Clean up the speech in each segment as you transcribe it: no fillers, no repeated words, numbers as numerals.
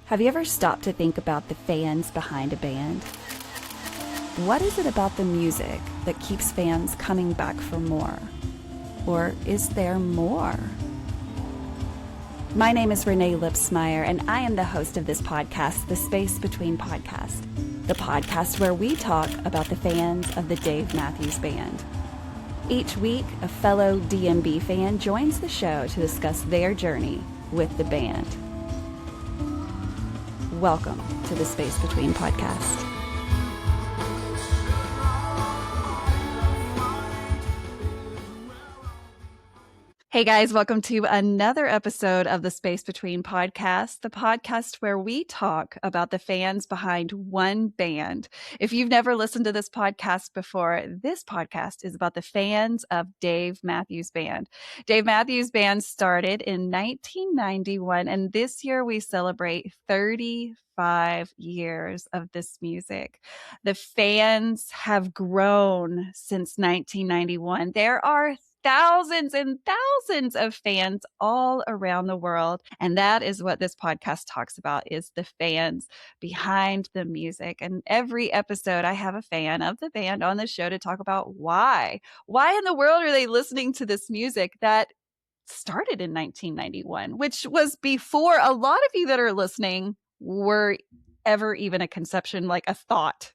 Have you ever stopped to think about the fans behind a band? What is it about the music that keeps fans coming back for more? Or is there more? My name is Renae Lipsmeyer, and I am the host of this podcast, The Space Between Podcast, the podcast where we talk about the fans of the Dave Matthews Band. Each week, a fellow DMB fan joins the show to discuss their journey with the band. Welcome to the Space Between Podcast. Hey guys, welcome to another episode of the Space Between Podcast, the podcast where we talk about the fans behind one band. If you've never listened to this podcast before, this podcast is about the fans of Dave Matthews Band. Dave Matthews Band started in 1991, and this year we celebrate 35 years of this music. The fans have grown since 1991. There are thousands and thousands of fans all around the world. And that is what this podcast talks about, is the fans behind the music. And every episode, I have a fan of the band on the show to talk about why. Why in the world are they listening to this music that started in 1991, which was before a lot of you that are listening were ever even a conception, like a thought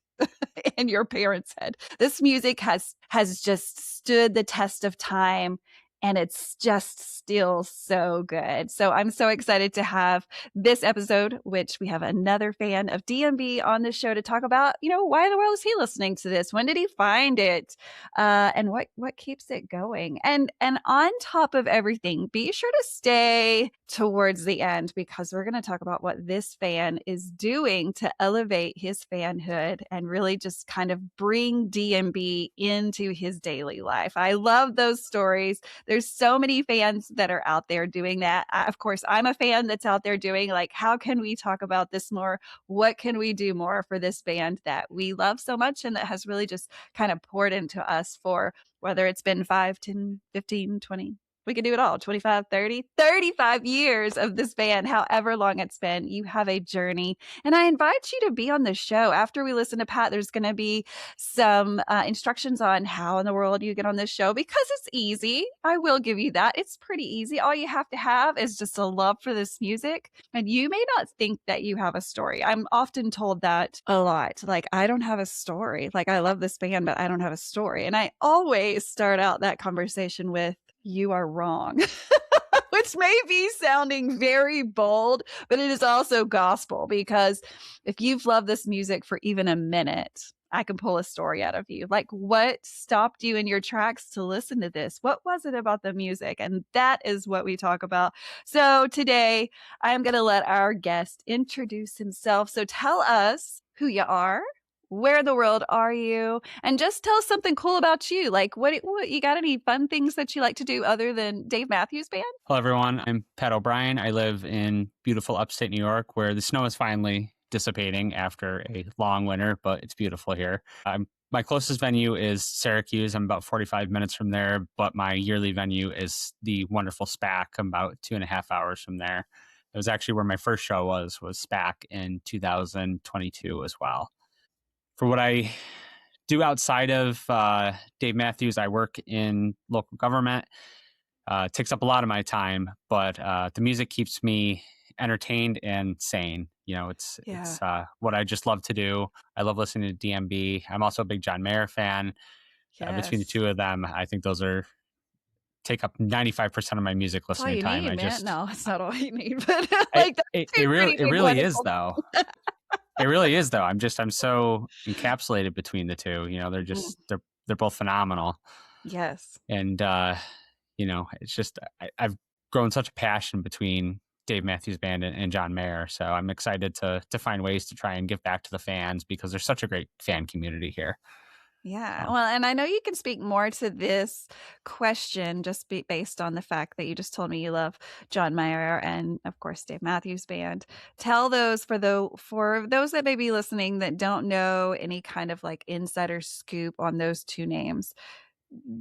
in your parents' head. This music has just stood the test of time, and it's just still so good. So I'm so excited to have this episode, which we have another fan of DMB on the show to talk about, why in the world is he listening to this? When did he find it? And what keeps it going? And on top of everything, be sure to stay towards the end, because we're going to talk about what this fan is doing to elevate his fanhood and really just kind of bring DMB into his daily life. I love those stories. There's so many fans that are out there doing that. Of course, I'm a fan that's out there doing, like, how can we talk about this more? What can we do more for this band that we love so much and that has really just kind of poured into us for whether it's been 5, 10, 15, 20, we could do it all, 25, 30, 35 years of this band, however long it's been. You have a journey. And I invite you to be on the show. After we listen to Pat, there's going to be some instructions on how in the world you get on this show, because it's easy. I will give you that. It's pretty easy. All you have to have is just a love for this music. And you may not think that you have a story. I'm often told that a lot. Like, I don't have a story. Like, I love this band, but I don't have a story. And I always start out that conversation with, you are wrong, which may be sounding very bold, but it is also gospel, because if you've loved this music for even a minute, I can pull a story out of you. Like, what stopped you in your tracks to listen to this? What was it about the music? And that is what we talk about. So today I am going to let our guest introduce himself. So tell us who you are. Where in the world are you? And just tell us something cool about you. Like, what you got any fun things that you like to do other than Dave Matthews Band? Hello, everyone. I'm Pat OBrien. I live in beautiful upstate New York, where the snow is finally dissipating after a long winter, but it's beautiful here. My closest venue is Syracuse. I'm about 45 minutes from there, but my yearly venue is the wonderful SPAC. I'm about 2.5 hours from there. It was actually where my first show was SPAC in 2022 as well. For what I do outside of Dave Matthews, I work in local government. It takes up a lot of my time, but the music keeps me entertained and sane. It's what I just love to do. I love listening to DMB. I'm also a big John Mayer fan. Yes. Between the two of them, I think those take up 95% of my music listening time. Need, no, it's not all you need, but it really is though. It really is, though. I'm so encapsulated between the two. They're both phenomenal. Yes. And, it's just, I've grown such a passion between Dave Matthews Band and John Mayer. So I'm excited to find ways to try and give back to the fans, because there's such a great fan community here. Yeah. Well, and I know you can speak more to this question just based on the fact that you just told me you love John Mayer and, of course, Dave Matthews Band. Tell those for those that may be listening that don't know any kind of like insider scoop on those two names.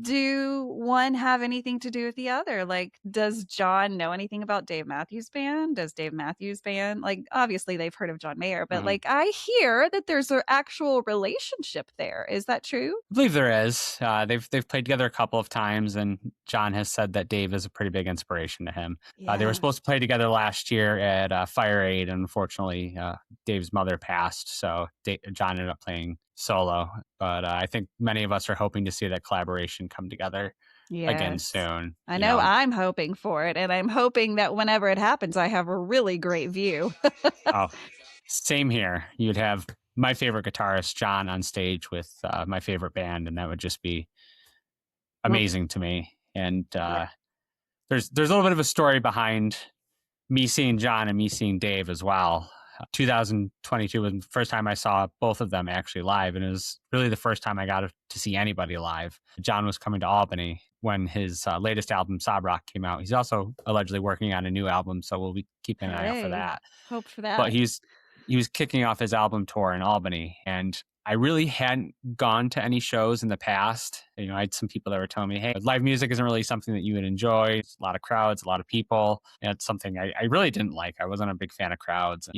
do one have anything to do with the other? Like, does John know anything about Dave Matthews Band? Does Dave Matthews Band, like, obviously they've heard of John Mayer, but Mhm. like I hear that there's an actual relationship there. Is that true? I believe there is. They've played together a couple of times, and John has said that Dave is a pretty big inspiration to him. They were Yeah. supposed to play together last year at Fire Aid, and unfortunately, Dave's mother passed, so John ended up playing solo. But I think many of us are hoping to see that collaboration come together again Yes. soon. I know I'm hoping for it, and I'm hoping that whenever it happens, I have a really great view. Oh, same here. You'd have my favorite guitarist, John, on stage with my favorite band, and that would just be Well, amazing to me. And yeah. there's a little bit of a story behind me seeing John and me seeing Dave as well. 2022 was the first time I saw both of them actually live, and it was really the first time I got to see anybody live. John was coming to Albany when his latest album, Sob Rock, came out. He's also allegedly working on a new album, so we'll be keeping an eye out for Hey, that. hope for But that. he was kicking off his album tour in Albany, and I really hadn't gone to any shows in the past. I had some people that were telling me, "Hey, live music isn't really something that you would enjoy. It's a lot of crowds, a lot of people." And it's something I really didn't like. I wasn't a big fan of crowds.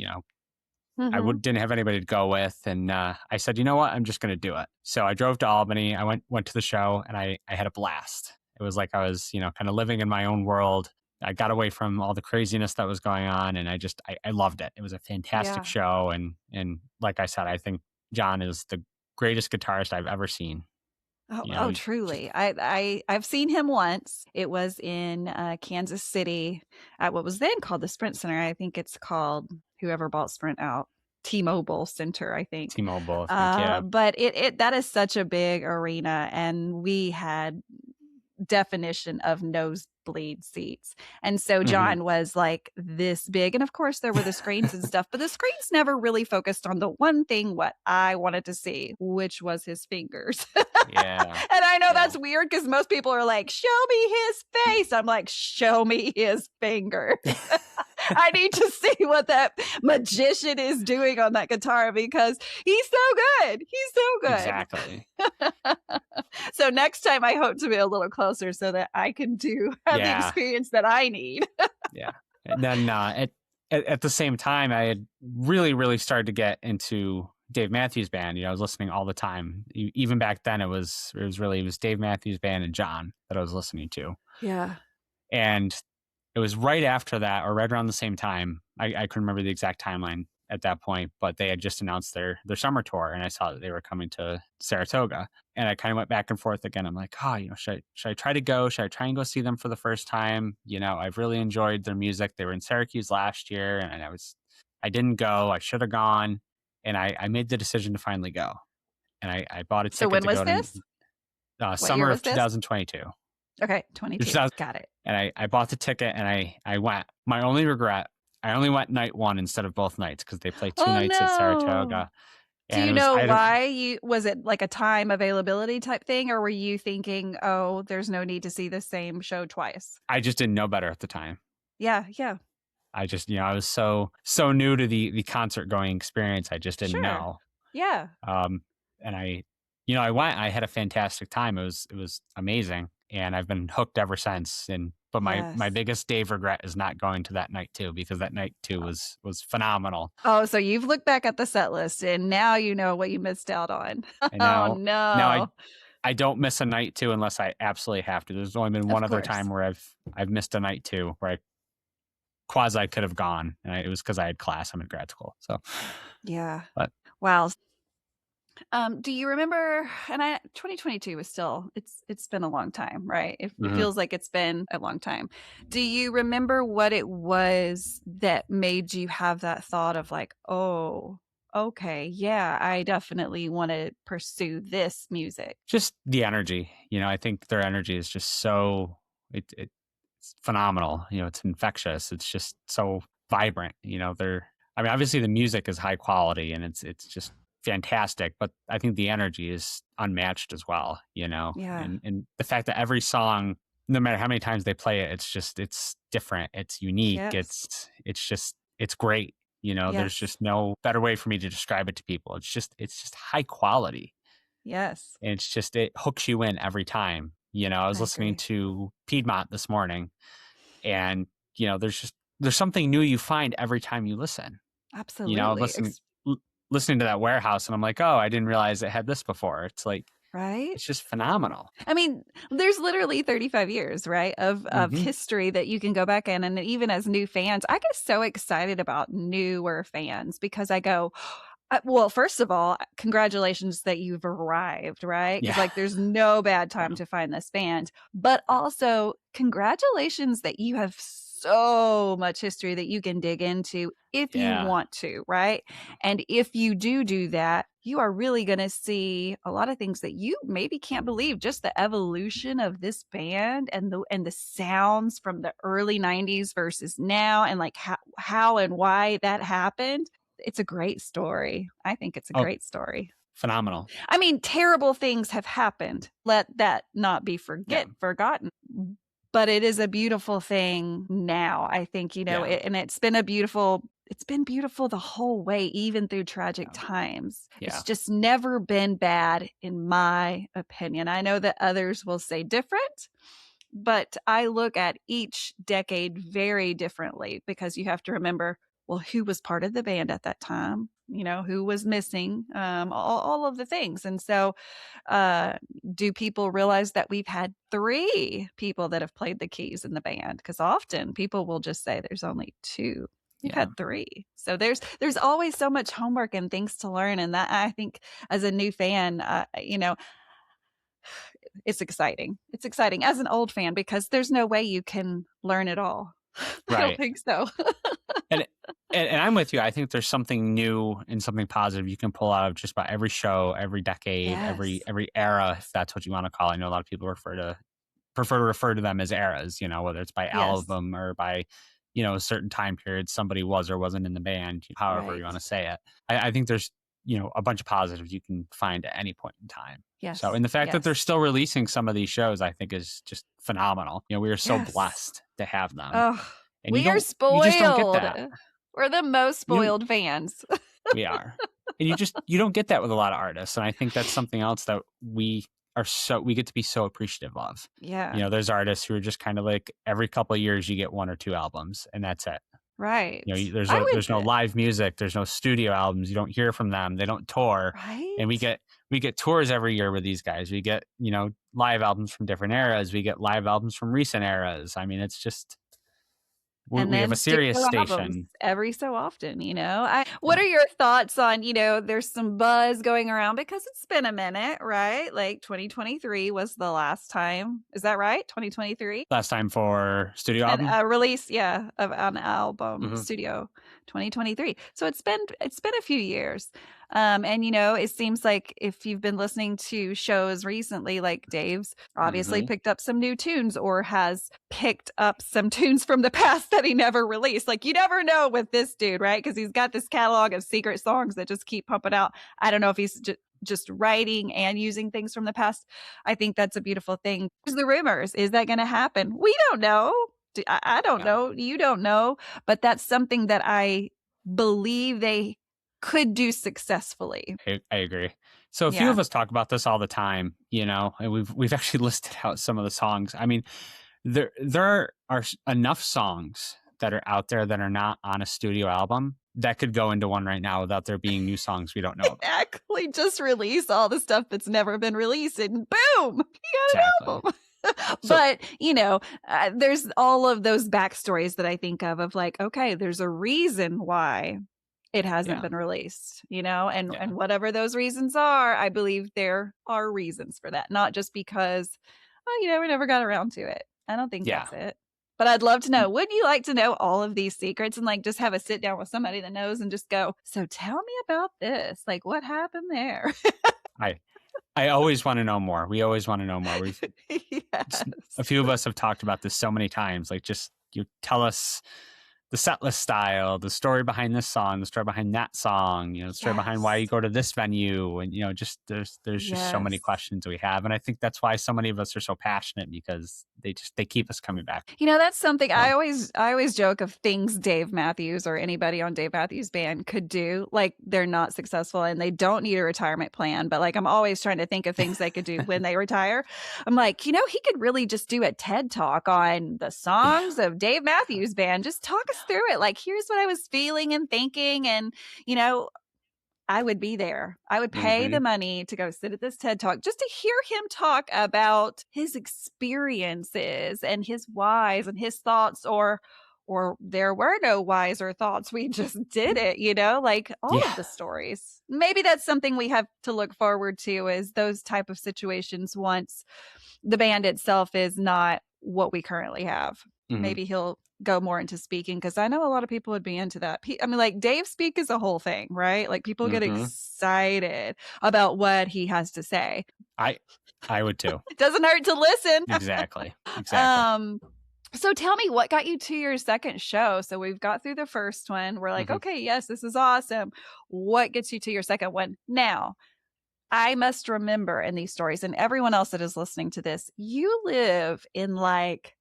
Didn't have anybody to go with, and I said, you know what, I'm just going to do it. So I drove to Albany. I went to the show, and I had a blast. It was like I was kind of living in my own world. I got away from all the craziness that was going on, and I loved it. It was a fantastic Yeah. show, and like I said, I think John is the greatest guitarist I've ever seen. Oh, He's just truly. I've seen him once. It was in Kansas City at what was then called the Sprint Center. I think it's called, whoever bought Sprint out, T-Mobile Center, I think. T-Mobile, I think. Yeah. But it that is such a big arena, and we had definition of nosebleed seats. And so Hmm. John was like this big. And of course, there were the screens and stuff, but the screens never really focused on the one thing what I wanted to see, which was his fingers. Yeah. And I know Yeah. that's weird because most people are like, show me his face. I'm like, show me his fingers. I need to see what that magician is doing on that guitar because he's so good. He's so good. Exactly. So next time I hope to be a little closer so that I can have the Yeah. experience that I need. Yeah. And then at the same time, I had really, really started to get into Dave Matthews Band. I was listening all the time. Even back then, it was Dave Matthews Band and John that I was listening to. Yeah. And it was right after that, or right around the same time. I couldn't remember the exact timeline at that point, but they had just announced their summer tour, and I saw that they were coming to Saratoga. And I kind of went back and forth again. I'm like, oh, should I try to go? Should I try and go see them for the first time? I've really enjoyed their music. They were in Syracuse last year, and I didn't go. I should have gone, and I made the decision to finally go. And I bought a So ticket when to was go to this? What year summer was of this? 2022. Okay, 22. Got it. And I bought the ticket, and I went. My only regret, I only went night one instead of both nights because they play two Oh nights at no. Saratoga. Do And you it was know why was it like a time availability type thing, or were you thinking, oh, there's no need to see the same show twice? I just didn't know better at the time. Yeah, yeah. I just, I was so new to the concert going experience. I just didn't Sure. know. Yeah. And I went. I had a fantastic time. It was amazing, and I've been hooked ever since. But my Yes. biggest Dave regret is not going to that night too, because that night too was phenomenal. Oh, so you've looked back at the set list and now you know what you missed out on. And Oh now no. I don't miss a night two unless I absolutely have to. There's only been one Of other course. time where I've missed a night two where I quasi could have gone, and it was because I had class. I'm in grad school, so. Yeah. But Wow. Do you remember, and 2022 is still, it's been a long time, right? It mhm. feels like it's been a long time. Do you remember what it was that made you have that thought of like, oh, okay, yeah, I definitely want to pursue this music? Just the energy, I think their energy is just so it's phenomenal. It's infectious. It's just so vibrant. I mean, obviously the music is high quality and it's just fantastic, but I think the energy is unmatched as well. Yeah. And the fact that every song, no matter how many times they play it, it's different. It's unique. Yes. It's great. There's Yes. just no better way for me to describe it to people. It's just high quality. Yes. And it's just, it hooks you in every time. I was I listening agree. to Piedmont this morning, and, there's something new you find every time you listen. I'm Absolutely. listening to that Warehouse, and I'm like, "Oh, I didn't realize it had this before." It's like, Right? it's just phenomenal. I mean, there's literally 35 years, right, of Mhm. history that you can go back in, and even as new fans, I get so excited about newer fans because I go, well, first of all, congratulations that you've arrived, right? Because Yeah. like, there's no bad time Yeah. to find this band, but also congratulations that you have so much history that you can dig into if you Yeah. want to, right? Yeah. And if you do that, you are really going to see a lot of things that you maybe can't believe. Just the evolution of this band and the sounds from the early 90s versus now, and like how and why that happened. It's a great story. I think it's a Oh, great story. phenomenal. I mean, terrible things have happened. Let that not be Yeah. forgotten. But it is a beautiful thing now. I think, Yeah. and it's been beautiful the whole way, even through tragic Yeah. times. It's Yeah. just never been bad, in my opinion. I know that others will say different, but I look at each decade very differently because you have to remember, well, who was part of the band at that time? Who was missing? All of the things. And so, uh, do people realize that we've had three people that have played the keys in the band? Because often people will just say there's only two. We've Yeah. had three. So there's always so much homework and things to learn. And that, I think, as a new fan, it's exciting. It's exciting as an old fan because there's no way you can learn it all. I don't Right. think so. And and I'm with you. I think there's something new and something positive you can pull out of just about every show, every decade, every Yes. every era, if that's what you want to call it. I know a lot of people prefer to refer to them as eras, whether it's by Yes. album or by, a certain time period somebody was or wasn't in the band, however you Right. want to say it. I think there's, a bunch of positives you can find at any point in time. So, Yes. and the fact that they're Yes. still releasing some of these shows, I think is just phenomenal. We are so Yes. blessed to have them. Oh, And we are you just don't get spoiled. that. We're the most You don't, spoiled fans. we are. And you don't get that with a lot of artists. And I think that's something else that we get to be so appreciative of. Yeah. There's artists who are just kind of like every couple of years you get one or two albums and that's it. Right. There's I there's no would live music, there's no studio albums, you don't hear from them, they don't tour. And right? we get tours every year with these guys. We get, live albums from different eras. We get live albums from recent eras. I mean, it's just And we have then a Sirius studio albums station. every so often. I what Yeah. are your thoughts on, there's some buzz going around because it's been a minute, right? Like 2023 was the last time. Is that right? 2023? Last time for studio And album. a release, yeah, of an album Mhm. studio 2023. So it's been a few years. And it seems like if you've been listening to shows recently, like Dave's obviously Mhm. picked up some new tunes or has picked up some tunes from the past that he never released. Like, you never know with this dude, right? Because he's got this catalog of secret songs that just keep pumping out. I don't know if he's just writing and using things from the past. I think that's a beautiful thing. There's the rumors. Is that going to happen? We don't know. I don't Yeah. know. You don't know. But that's something that I believe they could do successfully. I agree. So a few Yeah. of us talk about this all the time, and we've actually listed out some of the songs. I mean, there are enough songs that are out there that are not on a studio album that could go into one right now without there being new songs we don't know about. Exactly. Just release all the stuff that's never been released and boom, you got an Exactly. album. So But, there's all of those backstories that I think of like, okay, there's a reason why it hasn't yeah, been released, and yeah, whatever those reasons are, I believe there are reasons for that, not just because, oh, we never got around to it. I don't think yeah. that's it. But I'd love to know. Wouldn't you like to know all of these secrets and like just have a sit down with somebody that knows and just go, so tell me about this. Like, what happened there? I I always want to know more. We always want to know more. Yes. A few of us have talked about this so many times. Like, just you tell us the set list style, the story behind this song, the story behind that song, the story behind why you Yes. go to this venue. And, just there's just so many Yes. questions we have. And I think that's why so many of us are so passionate, because they keep us coming back. That's something So, I always joke of things Dave Matthews or anybody on Dave Matthews Band could do. Like they're not successful and they don't need a retirement plan, but like I'm always trying to think of things they could do when they retire. I'm like, he could really just do a TED talk on the yeah. songs of Dave Matthews Band. Just talk us through it. Like, here's what I was feeling and thinking. And, you know, I would be there. I would pay Mm-hmm. the money to go sit at this TED Talk just to hear him talk about his experiences and his whys and his thoughts, or there were no whys or thoughts. We just did it, like all Yeah. of the stories. Maybe that's something we have to look forward to, is those type of situations once the band itself is not what we currently have. Mm-hmm. Maybe he'll go more into speaking, because I know a lot of people would be into that. I mean, like Dave speak is a whole thing, right? Like people get Mm-hmm. excited about what he has to say. I would too. It doesn't hurt to listen. Exactly. So tell me, what got you to your second show? So we've got through the first one. We're like, Mm-hmm. okay, yes, this is awesome. What gets you to your second one? Now, I must remember in these stories, and everyone else that is listening to this, you live in like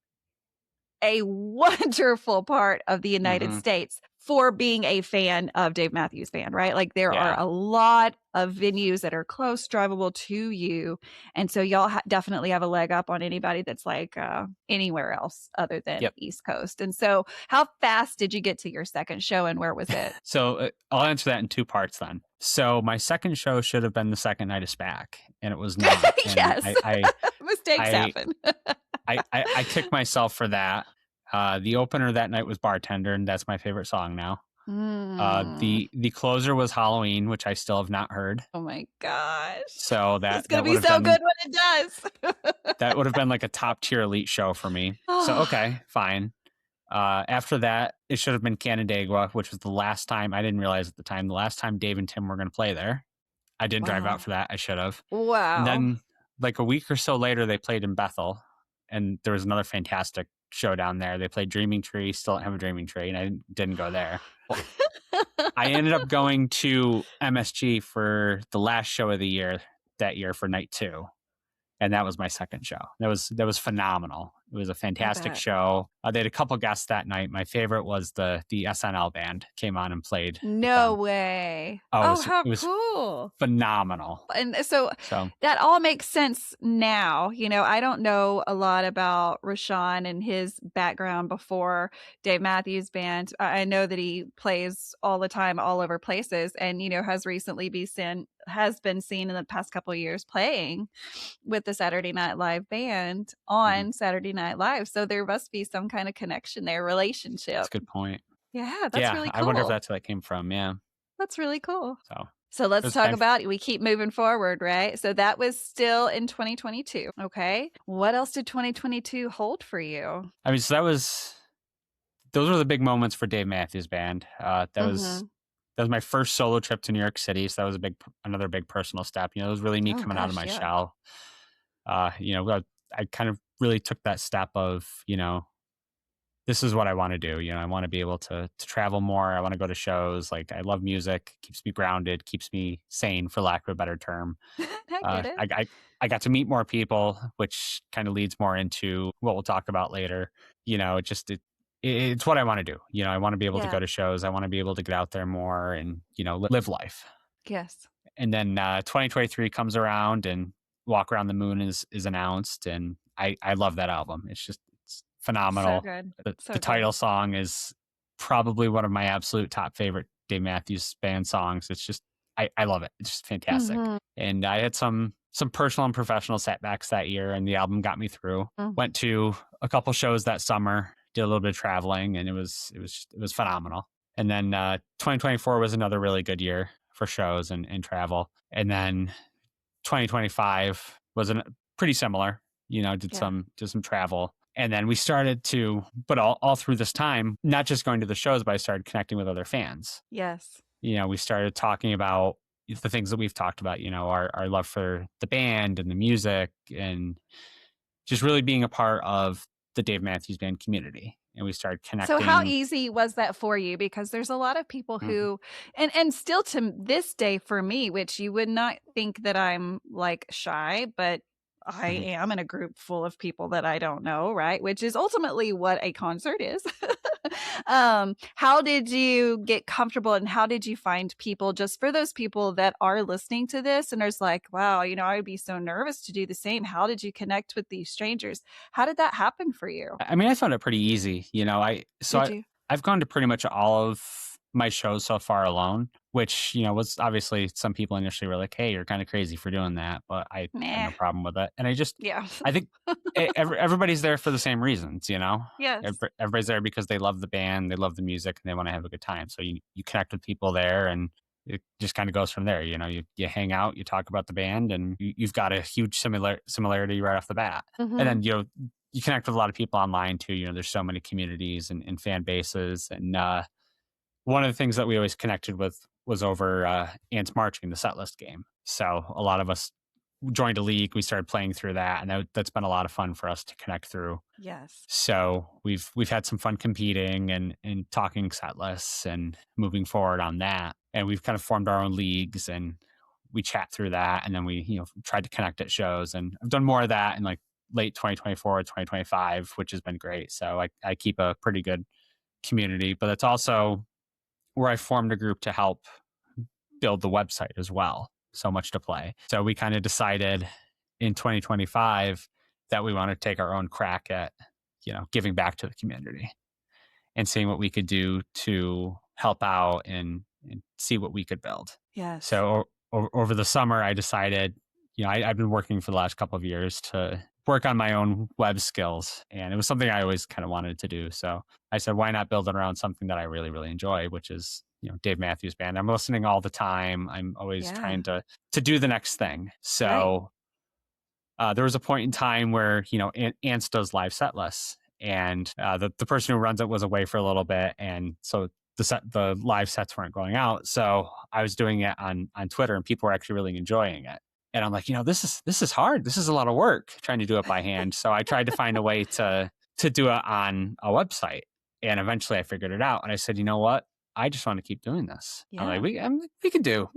a wonderful part of the United Mm-hmm. States for being a fan of Dave Matthews Band, right? Like there are Yeah. a lot of venues that are close, drivable to you. And so y'all definitely have a leg up on anybody that's like anywhere else other than Yep. East Coast. And so how fast did you get to your second show, and where was it? So I'll answer that in two parts then. So my second show should have been the second night of SPAC, and it was not. And Yes. I Mistakes happen. I kicked myself for that. The opener that night was Bartender, and that's my favorite song now. The closer was Halloween, which I still have not heard. Oh my gosh. So It's that going to would be have so been, good when it does. that would have been like a top tier elite show for me. So okay, fine. After that, it should have been Canandaigua, which was the last time. I didn't realize at the time, the last time Dave and Tim were going to play there. I didn't drive out Wow. for that. I should have. Wow. And then like a week or so later, they played in Bethel, and there was another fantastic show down there. They played Dreaming Tree. Still don't have a Dreaming Tree, and I didn't go there. Well, I ended up going to MSG for the last show of the year that year for night 2. And that was my second show. That was phenomenal. It was a fantastic show. They had a couple guests that night. My favorite was the SNL band came on and played. No way. Oh, How it was cool. phenomenal. And so that all makes sense now. I don't know a lot about Rashawn and his background before Dave Matthews Band. I know that he plays all the time, all over places, and has recently been seen in the past couple of years playing with the Saturday Night Live band on Saturday Night Live. So there must be some kind of connection there, relationship. That's a good point. Yeah, that's really cool. I wonder if that's where that came from. Yeah. That's really cool. So let's talk about it. We keep moving forward, right? So that was still in 2022. Okay. What else did 2022 hold for you? I mean, so those were the big moments for Dave Matthews Band. That was my first solo trip to New York City. So that was another big personal step. It was really me coming out of my shell. I kind of really took that step of, this is what I want to do. I want to be able to travel more. I want to go to shows. Like, I love music, keeps me grounded, keeps me sane, for lack of a better term. I get it. I got to meet more people, which kind of leads more into what we'll talk about later. It's what I want to do. I want to be able to go to shows. I want to be able to get out there more and, live life. Yes. And then 2023 comes around, and Walk Around the Moon is announced. And I love that album. It's phenomenal. So good. The title song is probably one of my absolute top favorite Dave Matthews Band songs. It's just, I love it. It's just fantastic. And I had some personal and professional setbacks that year, and the album got me through. Went to a couple shows that summer, did a little bit of traveling, and it was phenomenal. And then 2024 was another really good year for shows and travel. And then 2025 was pretty similar. Did some travel. And then we started to, but all through this time, not just going to the shows, but I started connecting with other fans. Yes. We started talking about the things that we've talked about, our love for the band and the music, and just really being a part of the Dave Matthews Band community. and we started So how connecting. easy was that for you? Because there's a lot of people Mhm, who and still to this day for me, which you would not think that I'm like shy, but I mhm. am in a group full of people that I don't know, right? Which is ultimately what a concert is. How did you get comfortable and how did you find people just for those people that are listening to this and there's like, wow, I would be so nervous to do the same. How did you connect with these strangers? How did that happen for you? I mean, I found it pretty easy, Did you? I've gone to pretty much all of my shows so far alone, which, was obviously some people initially were like, "Hey, you're kinda crazy for doing that," but I had Meh. no problem with it, and Yeah. I think everybody's there for the same reasons, you know? Yes. Everybody's there because they love the band, they love the music, and they wanna have a good time, so you connect with people there, and it just kinda goes from there, you hang out, you talk about the band, and you've got a huge similarity right off the bat, and Mhm. then, you connect with a lot of people online too, there's so many communities and fan bases, and, one of the things that we always connected with was over, Ants Marching, the setlist game, so a lot of us joined a league, we started playing through that, and that's been a lot of fun for us to connect through. Yes. So we've had some fun competing and talking set lists and moving forward on that. And we've kind of formed our own leagues and we chat through that. And then we, tried to connect at shows. And I've done more of that in like late 2024, 2025, which has been great. So I keep a pretty good community, but it's also where I formed a group to help build the website as well. So much to play. So we kind of decided in 2025 that we want to take our own crack at, giving back to the community and seeing what we could do to help out and see what we could build. Yes. So over the summer, I decided, I've been working for the last couple of years to work on my own web skills. And it was something I always kind of wanted to do. So I said, why not build it around something that I really, really enjoy, which is, Dave Matthews Band. I'm listening all the time. I'm always Yeah. trying to do the next thing. Right. So there was a point in time where Ants does live set lists, and the person who runs it was away for a little bit, and so the live sets weren't going out. So I was doing it on Twitter, and people were actually really enjoying it. And I'm like, this is hard. This is a lot of work trying to do it by hand. So I tried to find a way to do it on a website, and eventually I figured it out. And I said, you know what? I just want to keep doing this. I'm like, Yeah. we can do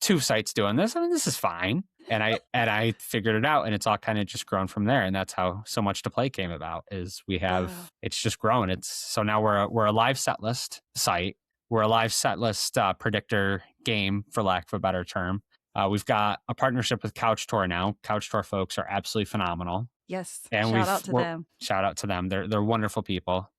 two sites doing this. I mean, this is fine. And I figured it out, and it's all kind of just grown from there. And that's how So Much to Play came about. Is Wow. it's just grown. It's so now we're a live set list site. We're a live set list predictor game, for lack of a better term. We've got a partnership with Couch Tour now. Couch Tour folks are absolutely phenomenal, Yes. and Shout out to we're them. shout out to them. They're wonderful people,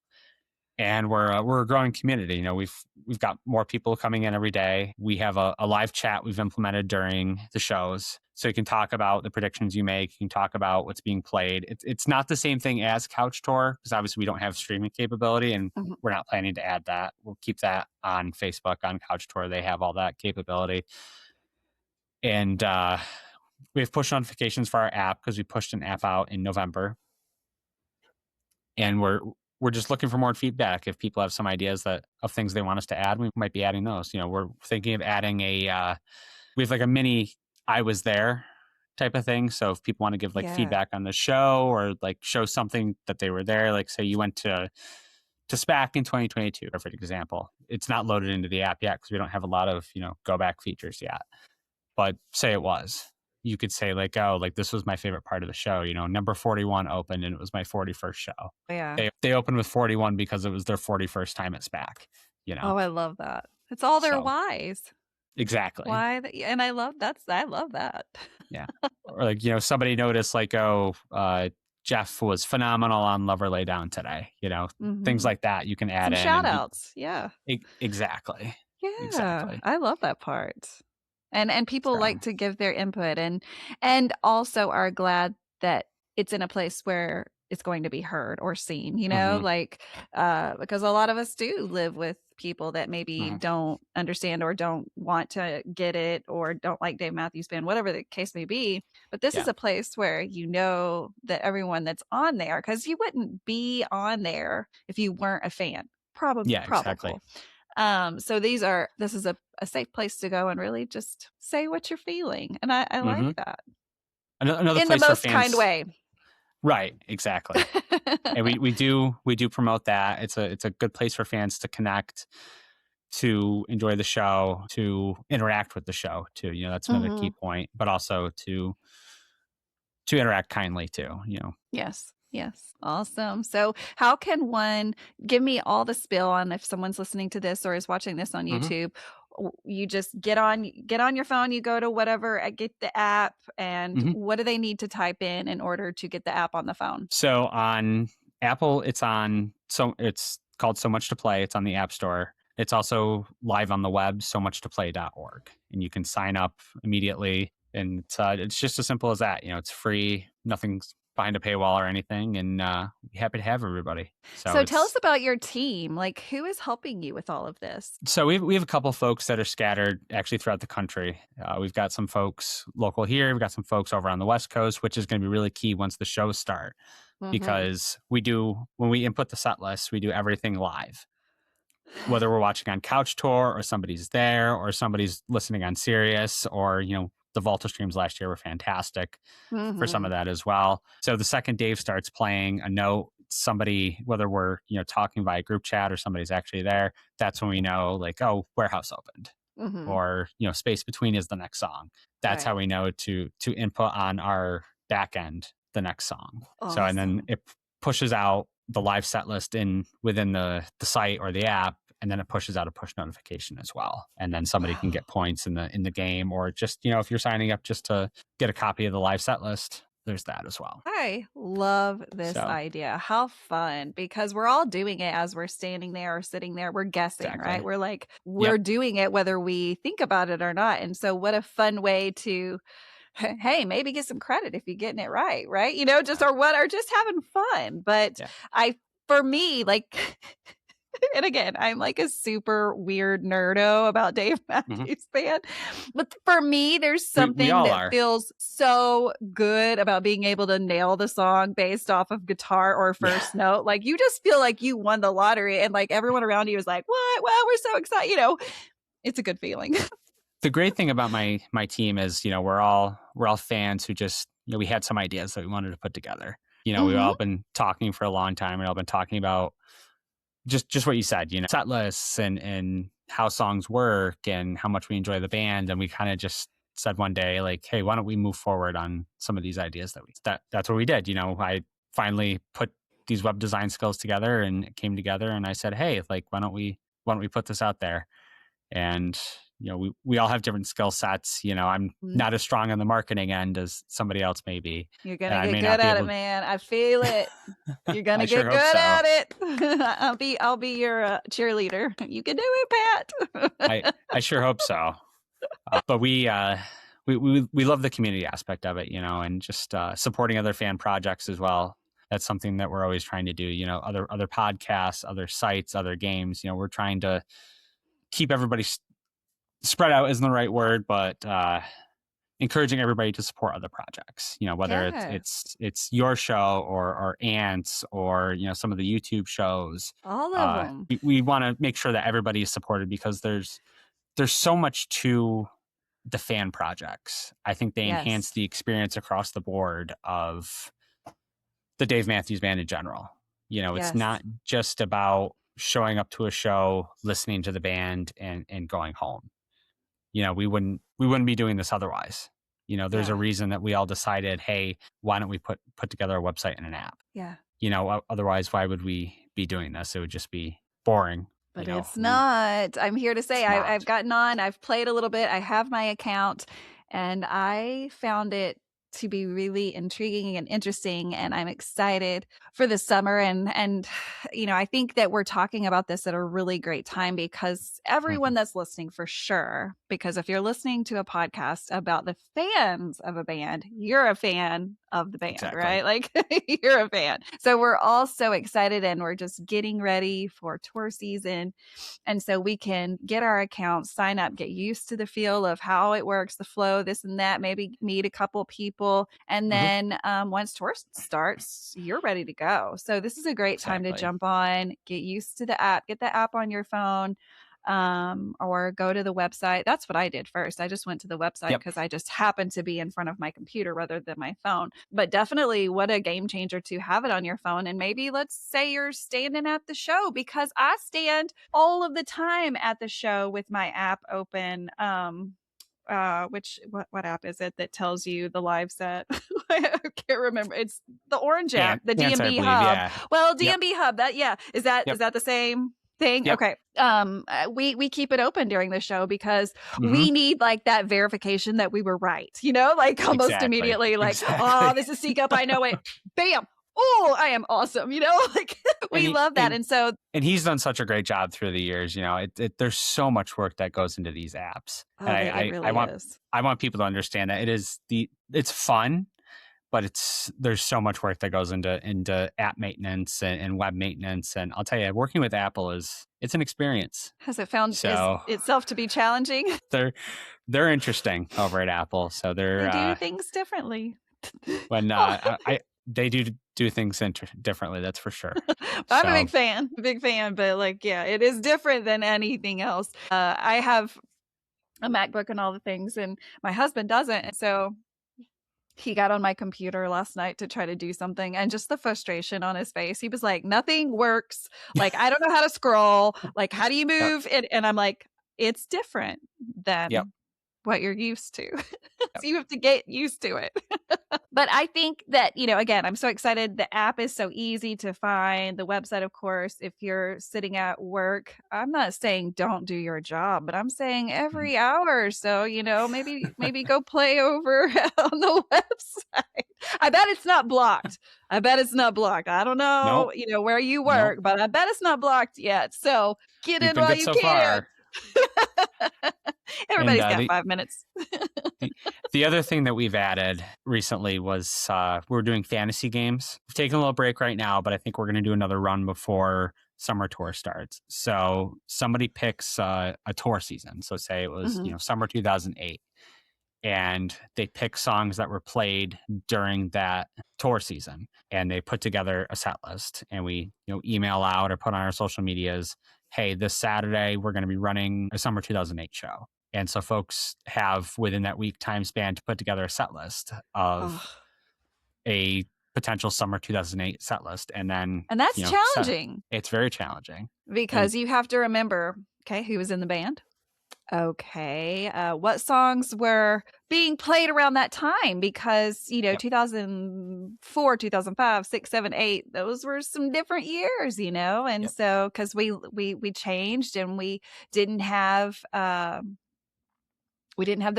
and we're a growing community. We've got more people coming in every day. We have a live chat we've implemented during the shows, so you can talk about the predictions you make. You can talk about what's being played. It's not the same thing as Couch Tour because obviously we don't have streaming capability, and Mhm. we're not planning to add that. We'll keep that on Facebook on Couch Tour. They have all that capability, and we have push notifications for our app because we pushed an app out in November, and we're just looking for more feedback. If people have some ideas of things they want us to add, we might be adding those. We're thinking of adding we have like a mini I was there type of thing. So if people want to give like Yeah. feedback on the show or like show something that they were there, like say you went to SPAC in 2022, perfect example. It's not loaded into the app yet because we don't have a lot of go back features yet. But say it was, you could say like, oh, like this was my favorite part of the show. Number 41 opened and it was my 41st show. Yeah. They opened with 41 because it was their 41st time at SPAC. You know, Oh, I love that. It's all their so whys. exactly, Why and I love that. yeah. Or like somebody noticed like, oh, Jeff was phenomenal on Love or Lay Down today. Things Mhm. like that you can add Some in shout and outs. Yeah. exactly, Yeah. exactly. I love that part. And people So like to give their input and also are glad that it's in a place where it's going to be heard or seen, hmm like because a lot of us do live with people that maybe hmm don't understand or don't want to get it or don't like Dave Matthews Band, whatever the case may be. But this is yeah, a place where that everyone that's on there, because you wouldn't be on there if you weren't a fan. yeah, exactly. Probable. So this is a safe place to go and really just say what you're feeling. And I like hmm that Another in the place for most kind fans. way. Right, exactly. And we do promote that. It's a good place for fans to connect, to enjoy the show, to interact with the show too. That's another key Mhm. point, but also to interact kindly too. Yes. Yes. Awesome. So, how can one give me all the spill on if someone's listening to this or is watching this on hmm YouTube? You just get on your phone, you go to whatever, get the app, and hmm what do they need to type in order to get the app on the phone? So on Apple, it's called So Much to Play. It's on the App Store. It's also live on the web, so much to play.org. And you can sign up immediately. And it's just as simple as that. It's free, nothing's behind a paywall or anything. And happy to have everybody. So So, tell us it's about your team. Like, who is helping you with all of this? so we have a couple folks that are scattered actually throughout the country. We've got some folks local here. We've got some folks over on the West Coast, which is going to be really key once the shows start, Mhm. because when we input the set list, we do everything live, whether we're watching on Couch Tour or somebody's there or somebody's listening on Sirius, or the Volta streams last year were fantastic for some of Mhm. that as well. So the second Dave starts playing a note, somebody, whether we're talking via group chat or somebody's actually there, that's when we know, like, oh, warehouse opened, Mhm. or space between is the next song. That's how Right. we know to input on our back end the next song. So, and then Awesome. it pushes out the live set list within the site or the app, and then it pushes out a push notification as well. And then somebody can Wow. get points in the game, or just if you're signing up just to get a copy of the live set list, there's that as well. I love this So idea. How fun, because we're all doing it as we're standing there or sitting there. We're guessing, right? exactly. We're like, we're Yep. doing it whether we think about it or not. And so, what a fun way to, hey, maybe get some credit if you're getting it right, right? Just Yeah. or just having fun. But Yeah. I, for me, like, and again, I'm like a super weird nerdo about Dave hmm Matthews Band. But for me, there's we something all that are. feels so good about being able to nail the song based off of guitar or Yeah. first note. Like, you just feel like you won the lottery, and like everyone around you is like, "What? Well, we're so excited." It's a good feeling. The great thing about my team is, we're all fans who just, we had some ideas that we wanted to put together. We've Mhm. all been talking for a long time. We've all been talking about just what you said, set lists and how songs work and how much we enjoy the band. And we kind of just said one day, like, hey, why don't we move forward on some of these ideas that's what we did. I finally put these web design skills together, and it came together, and I said, hey, like, why don't we put this out there? And we all have different skill sets. I'm Mm. not as strong on the marketing end as somebody else may be, You're and gonna I get may good not be at it, able. man. I feel it. You're gonna I sure get hope good so. at it. I'll be your cheerleader. You can do it, I Pat. I sure hope so. But we love the community aspect of it, and just supporting other fan projects as well. That's something that we're always trying to do. Other podcasts, other sites, other games. We're trying to keep everybody spread out isn't the right word, but encouraging everybody to support other projects. Whether it's Yeah, it's it's your show or Ants, or some of the YouTube shows. all of them. We want to make sure that everybody is supported, because there's so much to the fan projects. I think they enhance Yes, the experience across the board of the Dave Matthews Band in general. It's yes, not just about showing up to a show, listening to the band, and going home. We wouldn't be doing this otherwise. There's a yeah, reason that we all decided, hey, why don't we put together a website and an app? yeah. Otherwise, why would we be doing this? It would just be boring. But it's not. I'm here to say It's I've not. gotten on, I've played a little bit, I have my account, and I found it to be really intriguing and interesting, and I'm excited for the summer, and I think that we're talking about this at a really great time because everyone Mhm. that's listening for sure, because if you're listening to a podcast about the fans of a band, you're a fan of the band, Exactly. right? Like, you're a fan. So we're all so excited, and we're just getting ready for tour season, and so we can get our accounts, sign up, get used to the feel of how it works, the flow, this and that, maybe meet a couple people. And hmm then once tour starts, you're ready to go. So this is a great time to Exactly. jump on, get used to the app, get the app on your phone. or go to the website. That's what I did first. I just went to the website Yep. because I just happened to be in front of my computer rather than my phone. But definitely, what a game changer to have it on your phone. And maybe let's say you're standing at the show, because I stand all of the time at the show with my app open. What app is it that tells you the live set? I can't remember. It's the orange app, the Dance, I DMB believe. Hub. Yeah. Well, Yep. DMB Hub. That yeah, is that Yep. the same thing? Yep. Okay. We keep it open during the show because Hmm. we need like that verification that we were right. Like almost Exactly. immediately, like, oh, Exactly. this is Seek Up. I know it. Bam. Oh, I am awesome. Like and we he love that, and and so and he's done such a great job through the years. There's so much work that goes into these apps, and it I really want is. people to understand that it's fun, but there's so much work that goes into app maintenance and web maintenance. And I'll tell you, working with Apple it's an experience. Has it found So itself to be challenging? they're interesting over at Apple. So They they're do things differently. when Oh. they do things differently, that's for sure. I'm So a big fan, but like, yeah, it is different than anything else. I have a MacBook and all the things, and my husband doesn't. And so he got on my computer last night to try to do something, and just the frustration on his face. He was like, nothing works. Like, I don't know how to scroll. Like, how do you yep, move? And I'm like, it's different yep, than what you're used to. yep. So you have to get used to it. But I think that, again, I'm so excited. The app is so easy to find. The website, of course, if you're sitting at work, I'm not saying don't do your job, but I'm saying Mhm. every hour or so, maybe go play over on the website. I bet it's not blocked. I bet it's not blocked. I don't know, Nope, where you nope. work, but I bet it's not blocked yet. So get We've in been while good you so can. far. And Everybody's got 5 minutes. the the other thing that we've added recently was we're doing fantasy games. We've taken a little break right now, but I think we're going to do another run before summer tour starts. So somebody picks a tour season. So say it was Mhm. summer 2008, and they pick songs that were played during that tour season, and they put together a set list, and we email out or put on our social medias, hey, this Saturday we're going to be running a summer 2008 show. And so folks have within that week time span to put together a set list of Oh, a potential summer 2008 set list. And then and that's challenging. it's very challenging. And Because you have to remember, okay, who was in the band? Okay, what songs were being played around that time? Because, yep, 2004, 2005, 6, 7, 8, those were some different years, and yep, so because we changed, and we didn't have the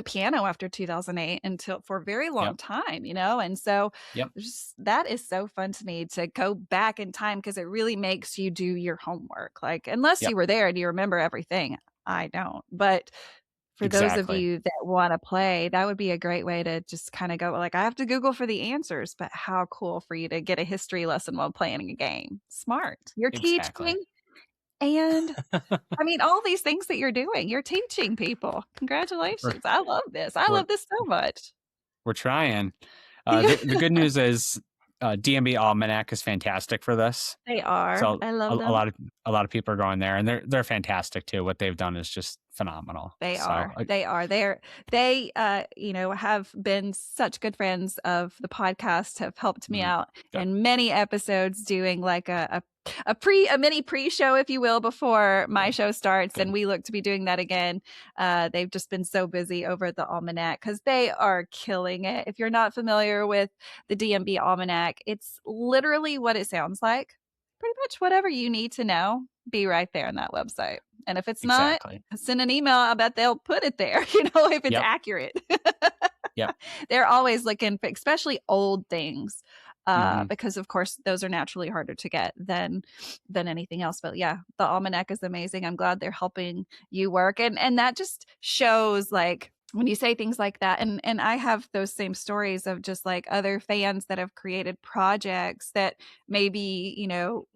piano after 2008 until for a very long yep, time, and so yep, that is so fun to me to go back in time, because it really makes you do your homework. Like, unless yep, you were there and you remember everything, I don't. But for those of exactly, you that want to play, that would be a great way to just kind of go, like, I have to Google for the answers, but how cool for you to get a history lesson while playing a game. Smart. You're exactly. teaching, and I mean, all these things that you're doing, you're teaching people. we're, Congratulations. I love this. I we're love this so much. we're trying. Yeah, The good news is DMB Almanac is fantastic for this. they are. So I a, love a them. lot of a lot of people are going there, and they're fantastic too. What they've done is just phenomenal. They So are. They are. They have been such good friends of the podcast, have helped me mm, out good. in many episodes, doing like a mini pre-show, if you will, before my show starts, and Good. we look to be doing that again. They've just been so busy over at the Almanac, because they are killing it. If you're not familiar with the DMB Almanac, it's literally what it sounds like. Pretty much whatever you need to know, be right there on that website. And if it's not, Exactly. send an email. I bet they'll put it there, if it's Yep. accurate. Yep. They're always looking for, especially old things, Hmm. because of course those are naturally harder to get than anything else. But yeah, the Almanac is amazing. I'm glad they're helping you work, and that just shows, like, when you say things like that, and I have those same stories of just like other fans that have created projects that maybe,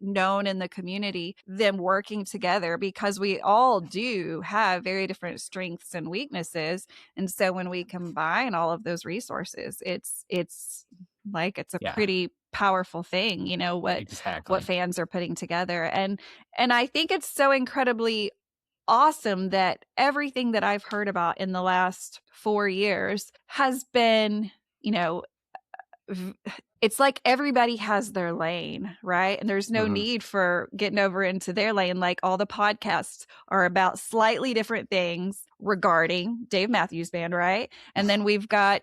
known in the community, them working together, because we all do have very different strengths and weaknesses. And so when we combine all of those resources, it's like, it's a Yeah. pretty powerful thing, what Exactly. fans are putting together. And I think it's so incredibly awesome that everything that I've heard about in the last 4 years has been, you know, it's like everybody has their lane, right? And there's no Mm-hmm. need for getting over into their lane. Like all the podcasts are about slightly different things regarding Dave Matthews Band, right? And then we've got,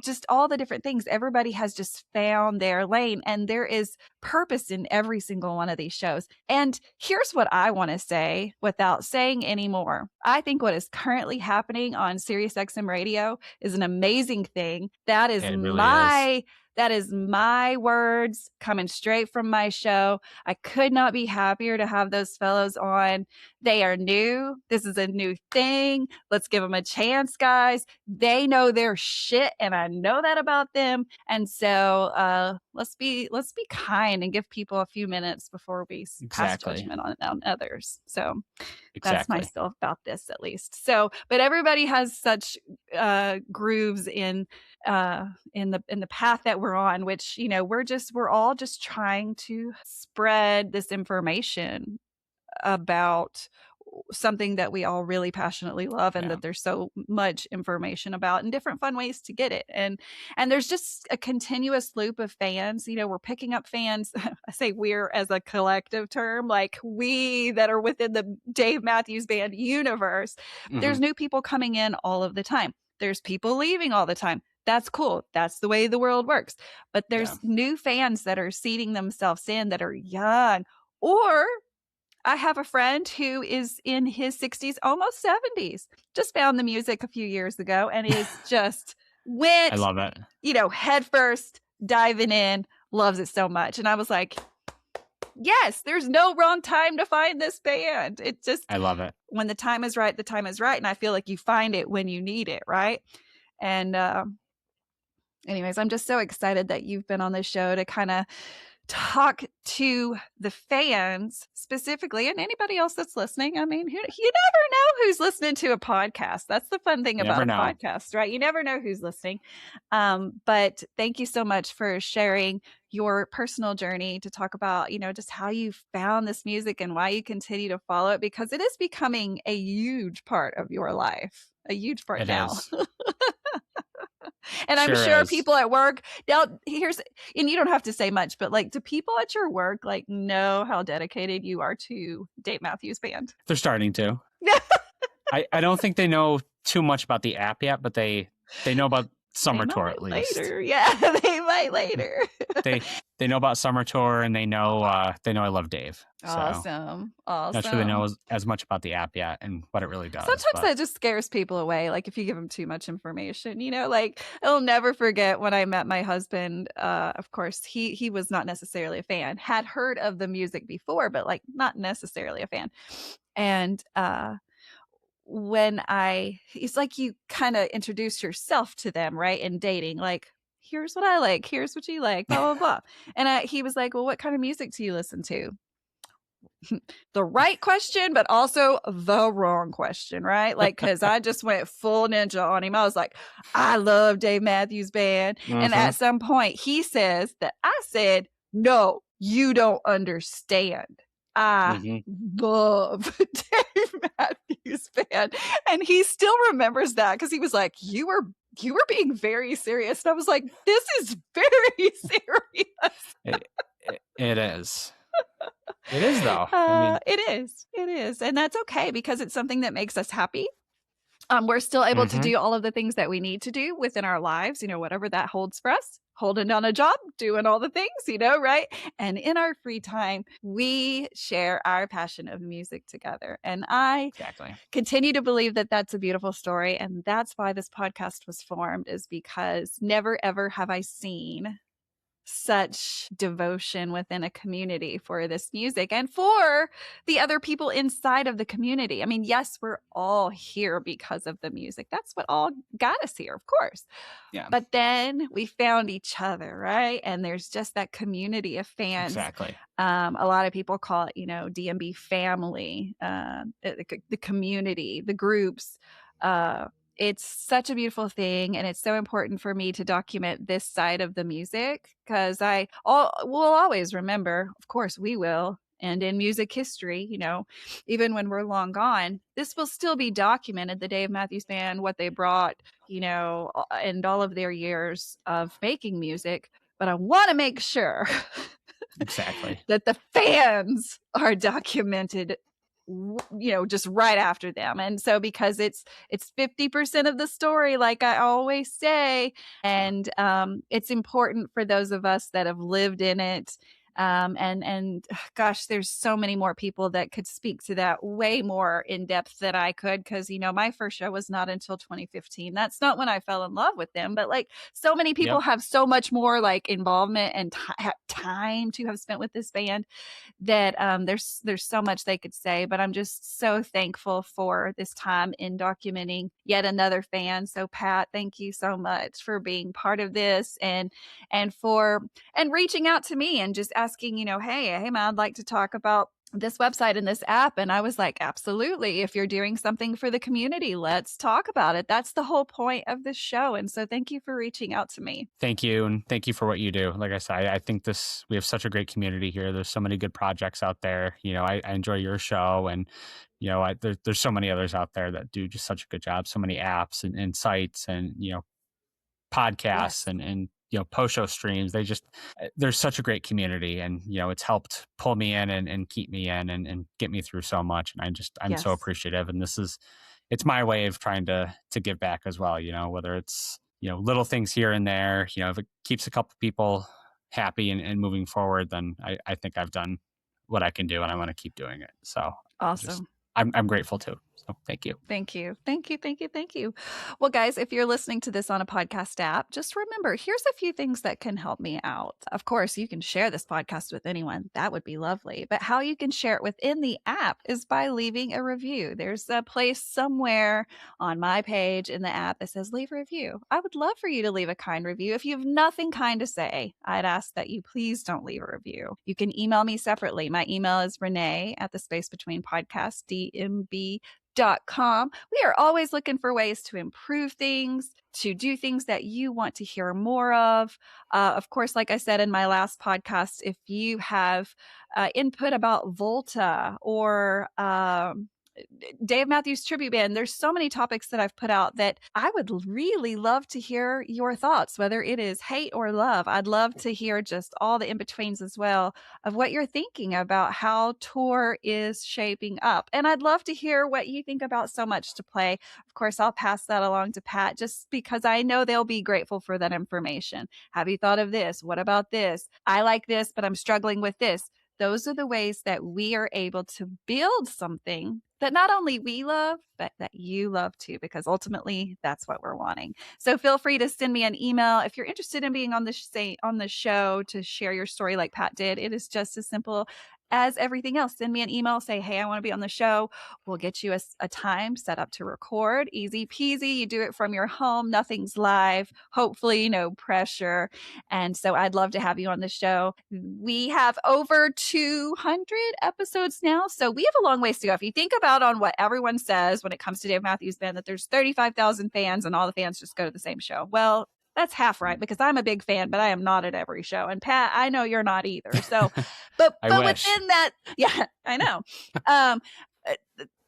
just all the different things. Everybody has just found their lane, and there is purpose in every single one of these shows. And here's what I want to say without saying any more. I think what is currently happening on SiriusXM radio is an amazing thing. It really is. That is my words coming straight from my show. I could not be happier to have those fellows on. They are new. This is a new thing. Let's give them a chance, guys. They know their shit, and I know that about them. And so let's be kind and give people a few minutes before we pass Exactly. judgment on others. So that's my Exactly. stuff about this, at least. So, but everybody has such grooves in the path that we're on, which we're all just trying to spread this information about something that we all really passionately love, and Yeah. that there's so much information about and different fun ways to get it. And there's just a continuous loop of fans. We're picking up fans. I say we're as a collective term, like we that are within the Dave Matthews Band universe. Mm-hmm. There's new people coming in all of the time. There's people leaving all the time. That's cool. That's the way the world works. But Yeah. there's new fans that are seeding themselves in, that are young. Or I have a friend who is in his 60s, almost 70s, just found the music a few years ago and is just I went, love it. head first, diving in, loves it so much. And I was like, yes, there's no wrong time to find this band. It just, I love it. when the time is right, the time is right. And I feel like you find it when you need it, right? And anyways, I'm just so excited that you've been on this show to kind of talk to the fans specifically, and anybody else that's listening. I mean, you never know who's listening to a podcast. That's the fun thing You about never a know. podcast, right? You never know who's listening. But thank you so much for sharing your personal journey to talk about, just how you found this music and why you continue to follow it, because it is becoming a huge part of your life, a huge part It now. is. And I'm Sure sure is. people at work now, and you don't have to say much, but like, do people at your work like know how dedicated you are to Dave Matthews Band? They're starting to. I don't think they know too much about the app yet, but they know about Summer Tour at least. Later. Yeah, they might later. They know about Summer Tour, and they know I love Dave. So Awesome. not sure they know as much about the app yet and what it really does. Sometimes that just scares people away. Like if you give them too much information, like I'll never forget when I met my husband. Of course, he was not necessarily a fan, had heard of the music before, but like not necessarily a fan. And when it's like you kind of introduce yourself to them, right? In dating, like, here's what I like, here's what you like, blah, blah, blah. And he was like, well, what kind of music do you listen to? The right question, but also the wrong question, right? Like, because I just went full ninja on him. I was like, I love Dave Matthews Band. Mm-hmm. And at some point, he says that I said, no, you don't understand. I love Dave Matthews Band. And he still remembers that because he was like, you were being very serious. And I was like, this is very serious. It is. It is, though. It is. And that's okay, because it's something that makes us happy. We're still able to do all of the things that we need to do within our lives, whatever that holds for us, holding down a job, doing all the things, right? And in our free time, we share our passion of music together. And I continue to believe that that's a beautiful story. And that's why this podcast was formed, is because never, ever have I seen such devotion within a community for this music and for the other people inside of the community. I mean, yes, we're all here because of the music. That's what all got us here, of course. Yeah. But then we found each other, right? And there's just that community of fans. Exactly. A lot of people call it, DMB family, the community, the groups. It's such a beautiful thing, and it's so important for me to document this side of the music, because we'll always remember, of course we will, And in music history, even when we're long gone, this will still be documented, the Dave Matthews Band, what they brought, and all of their years of making music. But I want to make sure Exactly. that the fans are documented, just right after them. And so because it's 50% of the story, like I always say, and it's important for those of us that have lived in it. And gosh, there's so many more people that could speak to that way more in depth than I could, because my first show was not until 2015. That's not when I fell in love with them, but like so many people Yep. have so much more like involvement and time to have spent with this band, that there's so much they could say. But I'm just so thankful for this time in documenting yet another fan. So Pat, thank you so much for being part of this, and reaching out to me and just asking, hey man, I'd like to talk about this website and this app. And I was like, absolutely. If you're doing something for the community, let's talk about it. That's the whole point of this show. And so thank you for reaching out to me. Thank you. And thank you for what you do. Like I said, I think we have such a great community here. There's so many good projects out there. I enjoy your show, and, there's so many others out there that do just such a good job. So many apps and sites and, podcasts Yes. and post show streams. There's such a great community, and it's helped pull me in and keep me in and get me through so much. And I'm so Yes. appreciative. And it's my way of trying to give back as well, whether it's little things here and there. If it keeps a couple people happy and moving forward, then I think I've done what I can do, and I want to keep doing it. So just Awesome. I'm grateful too. So thank you. Thank you. Thank you. Thank you. Thank you. Well, guys, if you're listening to this on a podcast app, just remember, here's a few things that can help me out. Of course, you can share this podcast with anyone. That would be lovely. But how you can share it within the app is by leaving a review. There's a place somewhere on my page in the app that says leave a review. I would love for you to leave a kind review. If you have nothing kind to say, I'd ask that you please don't leave a review. You can email me separately. My email is renae at the space between podcast, DMB.com. We are always looking for ways to improve things, to do things that you want to hear more of. Of course, like I said in my last podcast, if you have input about Volta or Dave Matthews Tribute Band, there's so many topics that I've put out that I would really love to hear your thoughts, whether it is hate or love. I'd love to hear just all the in-betweens as well of what you're thinking about how tour is shaping up. And I'd love to hear what you think about So Much to Play. Of course, I'll pass that along to Pat just because I know they'll be grateful for that information. Have you thought of this? What about this? I like this, but I'm struggling with this. Those are the ways that we are able to build something that not only we love, but that you love too, because ultimately that's what we're wanting. So feel free to send me an email if you're interested in being on the show to share your story like Pat did. It is just as simple as everything else. Send me an email, say, hey, I want to be on the show. We'll get you a time set up to record. Easy peasy. You do it from your home. Nothing's live. Hopefully, no pressure. And so I'd love to have you on the show. We have over 200 episodes now. So we have a long ways to go. If you think about on what everyone says when it comes to Dave Matthews Band, that there's 35,000 fans and all the fans just go to the same show. Well, that's half right, because I'm a big fan, but I am not at every show. And Pat, I know you're not either. So, but wish. within that, yeah, I know.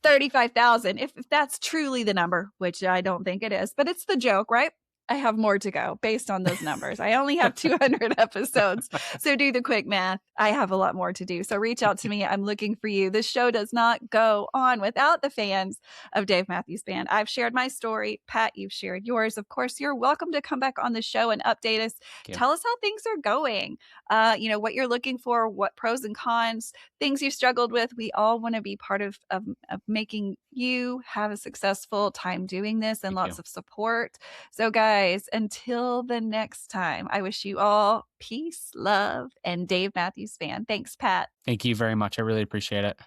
35,000, if that's truly the number, which I don't think it is, but it's the joke, right? I have more to go based on those numbers. I only have 200 episodes. So do the quick math. I have a lot more to do. So reach out to me. I'm looking for you. This show does not go on without the fans of Dave Matthews Band. I've shared my story. Pat, you've shared yours. Of course, you're welcome to come back on the show and update us. Tell us how things are going. What you're looking for, what pros and cons, things you've struggled with. We all want to be part of making you have a successful time doing this, and lots of support. So guys, until the next time, I wish you all peace, love, and Dave Matthews Band. Thanks, Pat. Thank you very much. I really appreciate it.